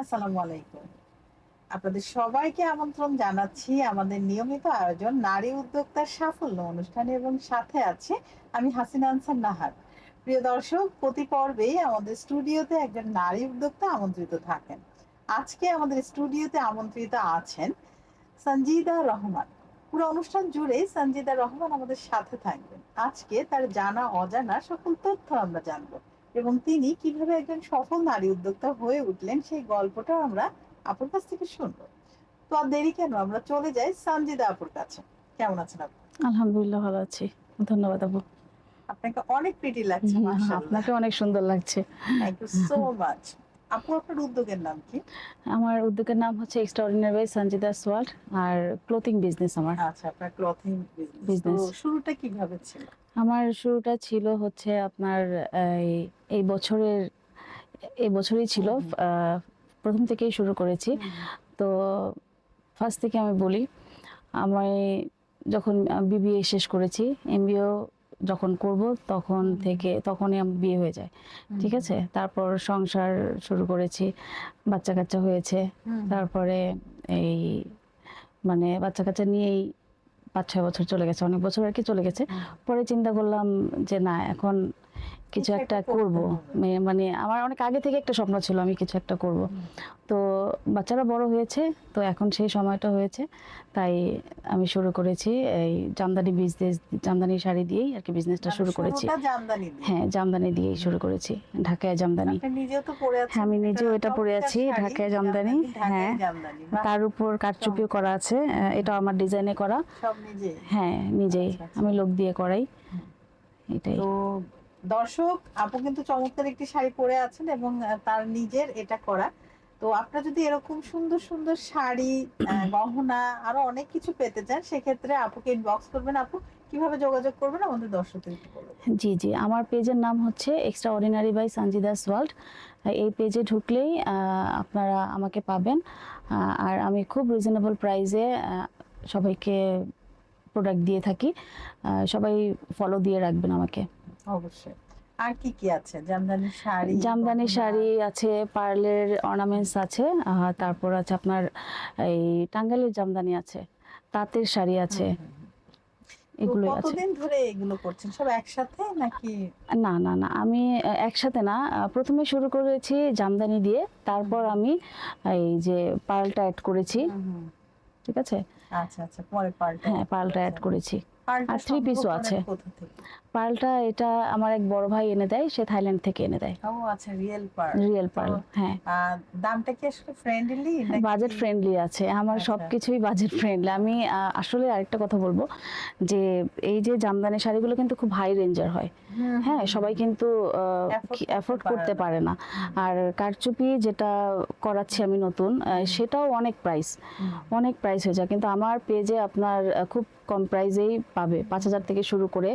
আসসালামু আলাইকুম। আপনাদের সবাইকে আমন্ত্রণ জানাচ্ছি আমাদের নিয়মিত আয়োজন নারী উদ্যোক্তার সাফল্য অনুষ্ঠানে এবং সাথে আছে আমি হাসিনা আনসার নাহার। প্রিয় দর্শক, প্রতি পর্বেই আমাদের স্টুডিওতে একজন নারী উদ্যোক্তা আমন্ত্রিত থাকেন। আজকে আমাদের স্টুডিওতে আমন্ত্রিত আছেন সঞ্জিদা রহমান। পুরো অনুষ্ঠান জুড়ে সঞ্জিদা রহমান আমাদের সাথে থাকবেন। আজকে তার জানা অজানা সকল তথ্য আমরা জানবো এবং তিনি কিভাবে একজন সফল নারী উদ্যোক্তা হয়ে উঠলেন সেই গল্পটা আমরা আপুর কাছ থেকে শুনবো। তো আর দেরি কেন, আমরা চলে যাই সঞ্জিদা আপুর কাছে। কেমন আছেন আপু? আলহামদুলিল্লাহ ভালো আছি। ধন্যবাদ আপু। আপনাকে অনেক প্রিটি লাগছে, মাশাআল্লাহ। আপনাকে অনেক সুন্দর লাগছে। Thank you so much. আপু, আপনার উদ্যোগের নাম কি? আমার উদ্যোগের নাম হচ্ছে এক্সট্রাঅর্ডিনারি বাই সঞ্জিদাস ওয়ার্ল্ড, আর ক্লোথিং বিজনেস আমার। আচ্ছা, আপনার ক্লথিং বিজনেস। তো বিজনেস শুরুটা কিভাবে ছিল? আমার শুরুটা ছিল হচ্ছে আপনার এই এই বছরের এই বছরই ছিল। আহ, প্রথম থেকেই শুরু করেছি। তো ফার্স্ট থেকে আমি বলি, আমি যখন বিবিএ শেষ করেছি, এমবিএ যখন করব তখনই আমার বিয়ে হয়ে যায়। ঠিক আছে, তারপর সংসার শুরু করেছি, বাচ্চা কাচ্চা হয়েছে। তারপরে এই মানে বাচ্চা কাচ্চা নিয়েই 5-6 বছর চলে গেছে, অনেক বছর আর কি চলে গেছে। পরে চিন্তা করলাম যে না, এখন কিছু একটা করব। মানে আমার অনেক আগে থেকে একটা স্বপ্ন ছিল, আমি কিছু একটা করব। তো বাচ্চারা বড় হয়েছে, তো এখন সেই সময়টা হয়েছে, তাই আমি শুরু করেছি এই জামদানি বিজনেস, জামদানি শাড়ি দিয়েই আর কি বিজনেসটা শুরু করেছি। হ্যাঁ, জামদানি দিয়েই শুরু করেছি, ঢাকায় জামদানি। হ্যাঁ, আমি নিজেও এটা পরে আছি, ঢাকায় জামদানি। হ্যাঁ, তার উপর কারচুপিও করা আছে, এটা আমার ডিজাইনে করা। হ্যাঁ, নিজেই আমি লোক দিয়ে করাই, এটাই। তো দর্শক, আপু কিন্তু চমৎকার একটি শাড়ি পরে আছেন এবং তার নিজের এটা করা। তো আপনারা যদি এরকম সুন্দর সুন্দর শাড়ি, গহনা, আরো অনেক কিছু পেতে চান, সেক্ষেত্রে আপুকে ইনবক্স করবেন। আপু, কিভাবে যোগাযোগ করবেন আমাদের দর্শকদের একটু বলুন। জি জি, আমার পেজের নাম হচ্ছে extraordinary by Sanjida's world. এই পেজে ঢুকলেই আপনারা আমাকে পাবেন। আর আমি খুব রিজনেবল প্রাইসে সবাইকে প্রোডাক্ট দিয়ে থাকি। সবাই ফলো দিয়ে রাখবেন আমাকে। অবশ্যই। আর কি কি আছে? জামদানি শাড়ি, জামদানি শাড়ি আছে, পার্লের অর্নামেন্টস আছে, তারপর আছে আপনার এই টাঙ্গাইলের জামদানি আছে, তাঁতের শাড়ি আছে, এগুলোই আছে। কতদিন ধরে এগুলো করছেন? সব একসাথে নাকি? না না না, আমি একসাথে না। প্রথমে শুরু করেছি জামদানি দিয়ে, তারপর আমি এই যে পার্লটা অ্যাড করেছি। ঠিক আছে। আচ্ছা আচ্ছা, পরে পার্লটা। হ্যাঁ, পার্লটা অ্যাড করেছি। আর 3 পিসও আছে। কোথা থেকে? পার্লটা এটা আমার এক বড় ভাই এনে দেয়, সে থাইল্যান্ড থেকে এনে দেয়। ও আচ্ছা, রিয়েল পার্ল। রিয়েল পার্ল, হ্যাঁ। দামটা কি আসলে ফ্রেন্ডলি নাকি? বাজেট ফ্রেন্ডলি আছে, আমার সবকিছুই বাজেট ফ্রেন্ডলি। আমি আসলে আরেকটা কথা বলবো, যে এই যে জামদানি শাড়িগুলো কিন্তু খুব হাই রেঞ্জের হয়। হ্যাঁ, সবাই কিন্তু অ্যাফোর্ড করতে পারে না। আর কারচুপি যেটা করাচ্ছি আমি নতুন, সেটাও অনেক প্রাইস হয়ে যায়। কিন্তু আমার পেজে আপনার খুব কম প্রাইসেই পাবে, 5,000 থেকে শুরু করে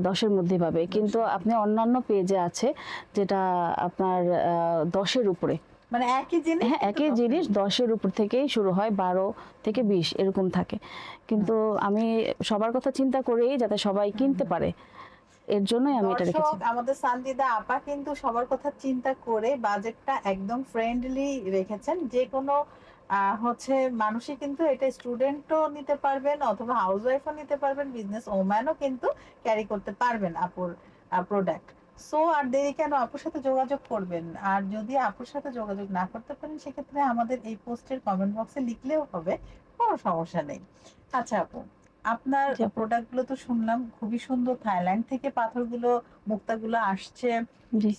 10-এর মধ্যে পাবে। কিন্তু আপনি অন্যান্য পেজে আছে যেটা আপনার 10-এর উপরে, মানে একই জিনিস। হ্যাঁ, একই জিনিস 10-এর উপর থেকেই শুরু হয়, 12 থেকে 20 এরকম থাকে। কিন্তু আমি সবার কথা চিন্তা করেই যাতে সবাই কিনতে পারে, এর জন্যই আমি এটা রেখেছি। আমাদের সঞ্জিদা আপা কিন্তু সবার কথা চিন্তা করে বাজেটটা একদম ফ্রেন্ডলি রেখেছেন। যে কোনো হচ্ছে মানুষই কিন্তু এটা, স্টুডেন্টও নিতে পারবেন অথবা হাউস ওয়াইফও নিতে পারবেন, বিজনেস ওম্যানও কিন্তু ক্যারি করতে পারবেন আপুর প্রোডাক্ট। সো আর দেরি কেন, আপুর সাথে যোগাযোগ করবেন। আর যদি আপুর সাথে যোগাযোগ না করতে পারেন, সেক্ষেত্রে আমাদের এই পোস্টের কমেন্ট বক্সে লিখলেও হবে, কোনো সমস্যা নেই। আচ্ছা আপু, আপনার প্রোডাক্ট গুলো তো শুনলাম খুবই সুন্দর, থাইল্যান্ড থেকে পাথরগুলো, মুক্তাগুলো আসছে।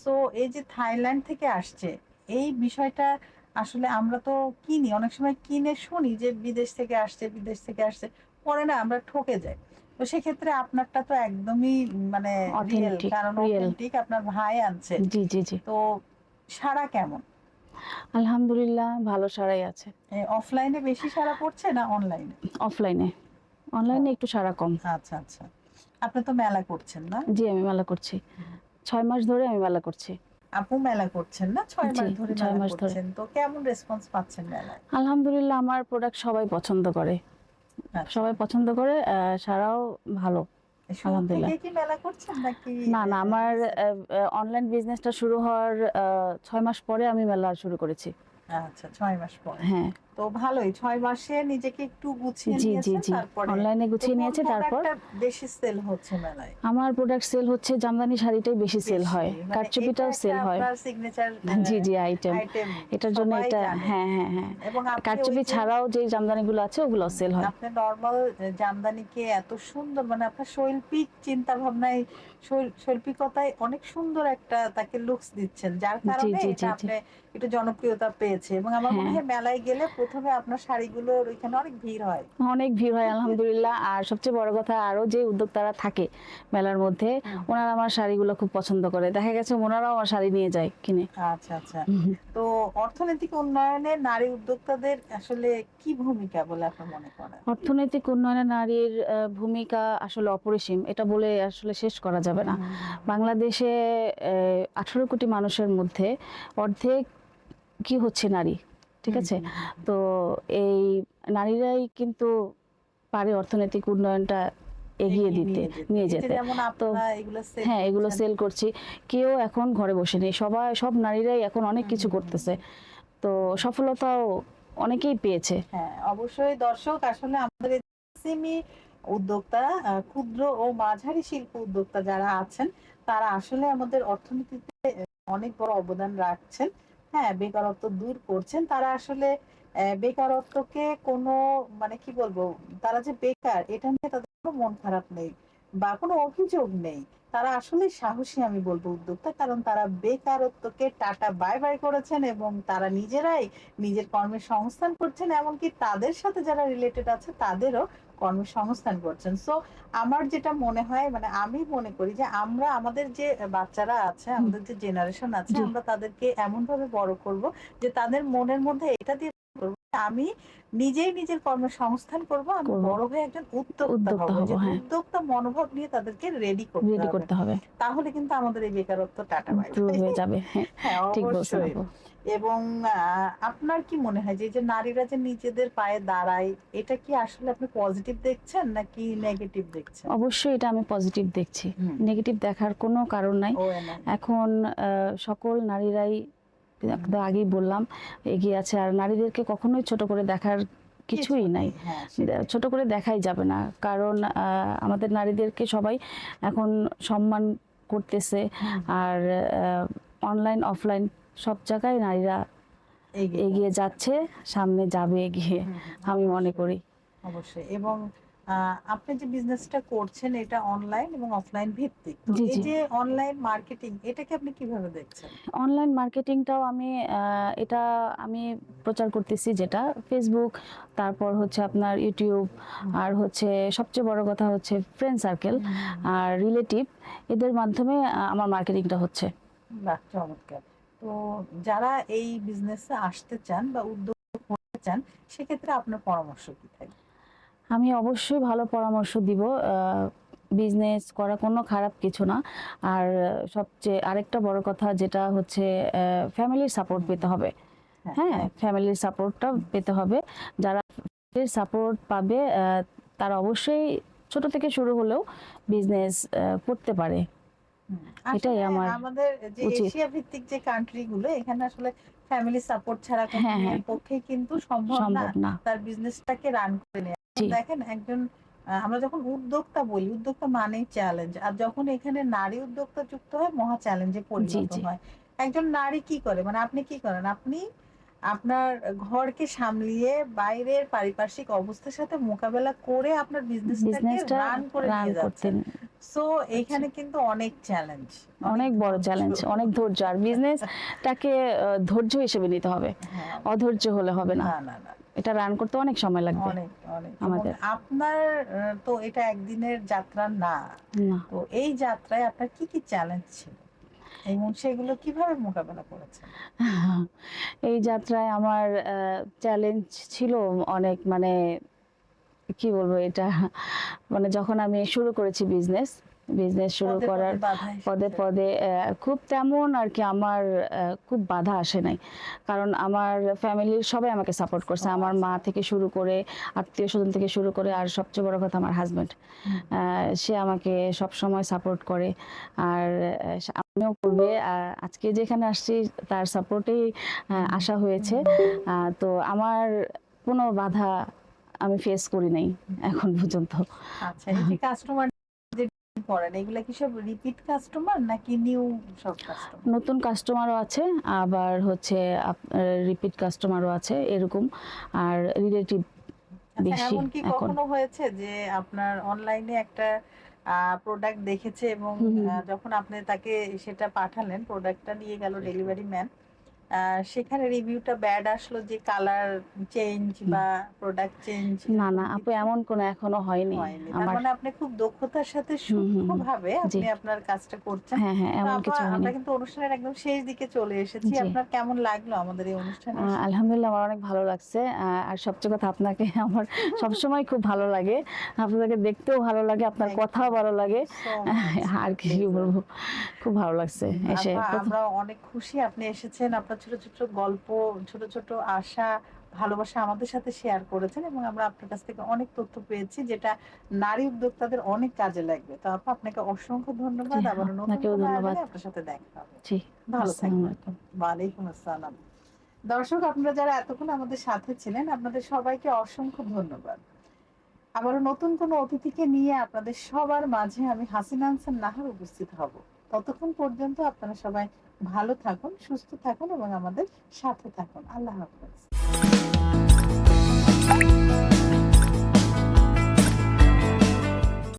সো এই যে থাইল্যান্ড থেকে আসছে, এই বিষয়টা আসলে আমরা তো কিনি, অনেক সময় কিনে শুনি যে বিদেশ থেকে আসছে, বিদেশ থেকে আসছে, পরে না আমরা ঠকে যাই। তো সেক্ষেত্রে আপনারটা তো একদমই মানে রিয়েল, কারণ অথেন্টিক, আপনার ভাই আনছে। জি জি জি। তো সাড়া কেমন? আলহামদুলিল্লাহ, ভালো সাড়াই আছে। অফলাইনে বেশি সাড়া পড়ছে না অনলাইনে? অফলাইনে, অনলাইনে একটু সাড়া কম। আচ্ছা আচ্ছা। আপনি তো মেলা করছেন না? জি, আমি মেলা করছি, 6 মাস ধরে আমি মেলা করছি। আপু মেলা করছেন না, 6 মাস ধরে মেলা করছেন, তো কেমন রেসপন্স পাচ্ছেন মেলায়? আলহামদুলিল্লাহ, আমার প্রোডাক্ট সবাই পছন্দ করে, সবাই পছন্দ করে, সারাও ভালো। আলহামদুলিল্লাহ। কি মেলা করছেন নাকি? না না, আমার অনলাইন বিজনেসটা শুরু হওয়ার 6 মাস পরে আমি মেলা শুরু করেছি। আচ্ছা, 6 মাস পরে। হ্যাঁ, তো ভালোই, 6 মাসে নিজেকে একটু গুছিয়ে জি জি নিয়েছেন, জি, তারপরে অনলাইনে তো গুছিয়ে কোন নিয়েছে। তারপর প্রোডাক্টটা বেশি সেল হচ্ছে মেলায়? আমার প্রোডাক্ট সেল হচ্ছে, জামদানি শাড়িটাই বেশি সেল বেশি হয়, মানে এটা কারচুপিটাও একটা সেল হয়। আপনার সিগনেচার জি জি, আইটেম। আইটেম, এটার জন্য সবাই এটা, জানে। হ্যাঁ হ্যাঁ হ্যাঁ, এবং আপনি ওই কারচুপি যে ছাড়াও যে জামদানিগুলো আছে ওগুলো সেল হয়। আপনি নর্মাল জামদানিকে এত সুন্দর, মানে আপনার শৈল্পিক চিন্তা ভাবনায়, শৈল্পিকতায় অনেক সুন্দর একটা তাকে লুকস দিচ্ছেন, যার জি কারণে জি এটা জি জি, আপনি একটু জনপ্রিয়তা পেয়েছে। এবং আমার মনে হ্যাঁ, হয় মেলায় গেলে প্রথমে আপনার শাড়িগুলোর ওইখানে অনেক ভিড় হয়। অনেক ভিড় হয় আলহামদুলিল্লাহ। আর সবচেয়ে বড় কথা, আরো যে উদ্যোক্তারা থাকে মেলার মধ্যে, হুম। ওনারা আমার শাড়িগুলো খুব পছন্দ করে, দেখা গেছে ওনারাও আমার শাড়ি নিয়ে যায় কিনে। আচ্ছা আচ্ছা। তো অর্থনৈতিক উন্নয়নে নারী উদ্যোক্তাদের আসলে কি ভূমিকা বলে আপনি মনে করেন? অর্থনৈতিক উন্নয়নে নারীর ভূমিকা আসলে অপরিসীম, এটা বলে আসলে শেষ করা যাবে না। হুম, বাংলাদেশে 18 কোটি মানুষের মধ্যে অর্ধেক কি হচ্ছে নারী, ঠিক হুম, আছে? হুম, হুম। তো এই নারীরাই কিন্তু পারে অর্থনৈতিক উন্নয়নটা এগিয়ে এগিয়ে দিতে, নিয়ে যেতে, নিয়ে এই যে যেতে। যেমন তো আপনারা এগুলো সেল হ্যাঁ, এগুলো করছেন। সেল করছি। কেউ এখন ঘরে বসে নেই, সব নারীরাই এখন অনেক হুম, কিছু হুম, হুম, করতেছে। তো হুম। সফলতাও অনেকেই পেয়েছে। হ্যাঁ, অবশ্যই দর্শক, আসলে আমাদের এই সিমি উদ্যোক্তা, ক্ষুদ্র ও মাঝারি শিল্প উদ্যোক্তা যারা আছেন, তারা আসলে আমাদের অর্থনীতিতে অনেক বড় অবদান রাখছেন। হ্যাঁ, বেকারত্ব দূর করছেন। তারা আসলে বেকারত্বকে কোনো, মানে কি বলবো, তারা যে বেকার এটা নিয়ে তাদের কোনো মন খারাপ নেই বা কোনো অভিযোগ নেই। তারা আসলে সাহসী, আমি বলবো, উদ্যোক্তা, কারণ তারা বেকারত্বকে টাটা বাই বাই করেছেন এবং তারা নিজেরাই নিজের কর্মের সংস্থান করছেন, এমনকি তাদের সাথে যারা রিলেটেড আছে তাদেরও কর্মসংস্থান করছেন। সো আমার যেটা মনে হয়, মানে আমি মনে করি যে আমরা আমাদের যে বাচ্চারা আছে, হুম, আমাদের যে জেনারেশন আছে, জি, আমরা তাদেরকে এমন ভাবে বড় করব যে তাদের মনের মধ্যে এটা দিয়ে করবো যে আমি নিজেই নিজের কর্মসংস্থান করব, আমি করব, বড় হয়ে একজন উদ্যোক্তা হব। উদ্যোক্তা হব, যে হ্যাঁ, উদ্যোক্তা মনোভাব নিয়ে তাদেরকে রেডি করতে রেডি হবে। করতে হবে, তাহলে কিন্তু আমাদের এই বেকারত্ব টাটা বাই দূর বাই। হয়ে যাবে। হ্যাঁ, হ্যাঁ, ঠিক বলছেন অবশ্যই। আপু। এবং আপনার কি মনে হয় যে এই যে নারীরা যে নিজেদের পায়ে দাঁড়ায়, এটা কি আসলে আপনি পজিটিভ দেখছেন নাকি নেগেটিভ দেখছেন? অবশ্যই এটা আমি পজিটিভ দেখছি, হুম। নেগেটিভ দেখার কোনো কারণ নাই। ও নাই। এখন সকল নারীরাই, হুম। একদম আগেই বললাম, এগিয়ে আছে। আর নারীদেরকে কখনোই ছোট করে দেখার কিছু কিছুই নাই, নেই, হ্যাঁ সেটাই। ছোট করে দেখাই যাবে না। কারণ আমাদের নারীদেরকে সবাই এখন সম্মান করতেছে। হুম। আর অনলাইন অফলাইন সব জায়গায় নারীরা এগিয়ে এগিয়ে যাচ্ছে। যাচ্ছে, সামনে যাবে এগিয়ে, হুম, হুম, আমি মনে অবশ্যই। করি। অবশ্যই। এবং আপনি যে বিজনেসটা করছেন এটা অনলাইন এবং অফলাইন ভিত্তিক। তো জি এই জি, যে অনলাইন মার্কেটিং, এটাকে আপনি কিভাবে দেখছেন? অনলাইন মার্কেটিংটাও আমি এটা আমি প্রচার করতেছি, যেটা ফেসবুক, তারপর হচ্ছে আপনার ইউটিউব, হুম, আর হচ্ছে সবচেয়ে বড় কথা হচ্ছে ফ্রেন্ড সার্কেল হুম, হুম, হুম। আর রিলেটিভ, এদের মাধ্যমে আমার মার্কেটিংটা হচ্ছে। বাহ, চমৎকার। তো যারা এই বিজনেসে আসতে চান বা উদ্যোগ করতে চান, সেক্ষেত্রে আপনার পরামর্শ কি থাকবে? আমি অবশ্যই ভালো পরামর্শ দিব। বিজনেস করা কোনো খারাপ কিছু না। আর সবচেয়ে আরেকটা বড় কথা যেটা হচ্ছে, ফ্যামিলির সাপোর্ট হুম, পেতে হবে। হ্যাঁ, হ্যাঁ, রাইট। ফ্যামিলির সাপোর্টটা পেতে হবে। যারা ফ্যামিলির সাপোর্ট পাবে, তারা অবশ্যই ছোট থেকে শুরু হলেও বিজনেস করতে পারে। এটাই আসলে আমার আমাদের যে উচিত। এশিয়া ভিত্তিক যে কান্ট্রি গুলো, এখানে আসলে ফ্যামিলি সাপোর্ট ছাড়া কোনো হ্যাঁ হ্যাঁ, মেয়ের পক্ষে কিন্তু সম্ভব না সম্ভব না। তার বিজনেসটাকে রান করে নেওয়া। এখন জি দেখেন একজন, আমরা যখন উদ্যোক্তা বলি, উদ্যোক্তা মানেই চ্যালেঞ্জ, আর যখন এখানে নারী উদ্যোক্তা যুক্ত হয়, মহা চ্যালেঞ্জে জি পরিণত জি, হয়। একজন নারী কি করে, মানে আপনি কি করেন? আপনি আপনার ঘরকে সামলিয়ে বাইরের পারিপার্শ্বিক অবস্থার সাথে মোকাবেলা করে আপনার বিজনেসটাকে বিজনেসটা রান করে রান নিয়ে করতে যাচ্ছেন। সো হচ্ছে এখানে কিন্তু অনেক চ্যালেঞ্জ, অনেক অনেক বড় ধৈর্য। চ্যালেঞ্জ, অনেক ধৈর্য। আর বিজনেসটাকে ধৈর্য হিসেবে নিতে হবে, হ্যাঁ, অধৈর্য হলে হবে না। না না না, এটা রান করতে অনেক সময় লাগবে অনেক অনেক। এবং আমাদের। আপনার তো এটা একদিনের যাত্রা না। না, তো এই যাত্রায় আপনার কি কি চ্যালেঞ্জ ছিল এবং সেগুলো কিভাবে মোকাবেলা করেছেন? এই যাত্রায় আমার চ্যালেঞ্জ ছিল অনেক, মানে কি বলবো এটা, মানে যখন আমি শুরু করেছি বিজনেস, বিজনেস শুরু পদে করার পদে বাধা পদে এসেছে। পদে খুব তেমন আর কি আমার খুব বাধা আসে নাই। কারণ আমার ফ্যামিলির সবাই আমাকে সাপোর্ট করছে, ও আমার মা আচ্ছা। থেকে শুরু করে, আত্মীয় স্বজন থেকে শুরু করে, আর সবচেয়ে বড় কথা আমার হাজবেন্ড, হুম, সে আমাকে সব সময় সাপোর্ট করে। আর আমিও করবে। আজকে যেখানে আসছি তার সাপোর্টেই আসা হয়েছে। তো আমার কোনো বাধা আমি ফেস করি নাই এখন পর্যন্ত। আচ্ছা, এই যে কাস্টমার যে করেন এগুলা কি সব রিপিট কাস্টমার নাকি নিউ সব কাস্টমার? নতুন কাস্টমারও আছে, আবার হচ্ছে রিপিট কাস্টমারও আছে এরকম, আর রিলেটিভ আচ্ছা, বেশি এমন কি এখন। কখনো হয়েছে যে আপনার অনলাইনে একটা প্রোডাক্ট দেখেছে এবং হুম হুম। যখন আপনি তাকে সেটা পাঠালেন, প্রোডাক্টটা নিয়ে গেল ডেলিভারি ম্যান, সেখানে রিভিউটা ব্যাড আসলো, যে কালার চেঞ্জ বা প্রোডাক্ট চেঞ্জ না এরকম না আপু, কিছু এমন কোনো এখনো হয়নি হয়নি? তার আমার। মানে আপনি খুব দক্ষতার সাথে হুম হুম হুম। সূক্ষ্মভাবে জি। আপনি আপনার কাজটা করছেন। হ্যাঁ হ্যাঁ, তো এমন আপা, কিছু হয়নি। আমরা কিন্তু অনুষ্ঠানের একদম শেষ দিকে চলে এসেছি। জি। আপনার কেমন লাগলো আমাদের এই অনুষ্ঠানে এসে? আলহামদুলিল্লাহ, আমার অনেক ভালো লাগছে। আর সবচেয়ে কথা, আপনাকে আমার সবসময় খুব ভালো লাগে। আপনাকে দেখতেও ভালো লাগে, আপনার থ্যাংক কথাও ইউ, ভালো থ্যাংক লাগে। You so much. আর কি বলবো, খুব ভালো লাগছে এসে আপা, প্রথম। আমরা অনেক খুশি আপনি এসেছেন। আপনার ছোট ছোট গল্প, ছোট ছোট আশা, ভালোবাসা আমাদের সাথে শেয়ার করেছেন এবং আমরা আপনার কাছ থেকে অনেক তথ্য পেয়েছি, যেটা নারী উদ্যোক্তাদের অনেক কাজে লাগবে। তো আপা, আপনাকে অসংখ্য জি, ধন্যবাদ। আবারও নতুন আপনাকেও কোনো ধন্যবাদ। আয়োজনে আপনার সাথে দেখা হবে। জি। ভালো আসসালামু থাকবেন। আলাইকুম। ওয়ালাইকুম আসসালাম। দর্শক, আপনারা যারা এতক্ষণ আমাদের সাথে ছিলেন, আপনাদের সবাইকে অসংখ্য ধন্যবাদ। আবারও নতুন কোনো অতিথিকে নিয়ে আপনাদের সবার মাঝে আমি হাসিনা আনসার নাহার উপস্থিত হব। ততক্ষণ পর্যন্ত আপনারা সবাই ভালো থাকুন, সুস্থ থাকুন এবং আমাদের সাথে থাকুন। আল্লাহ হাফেজ।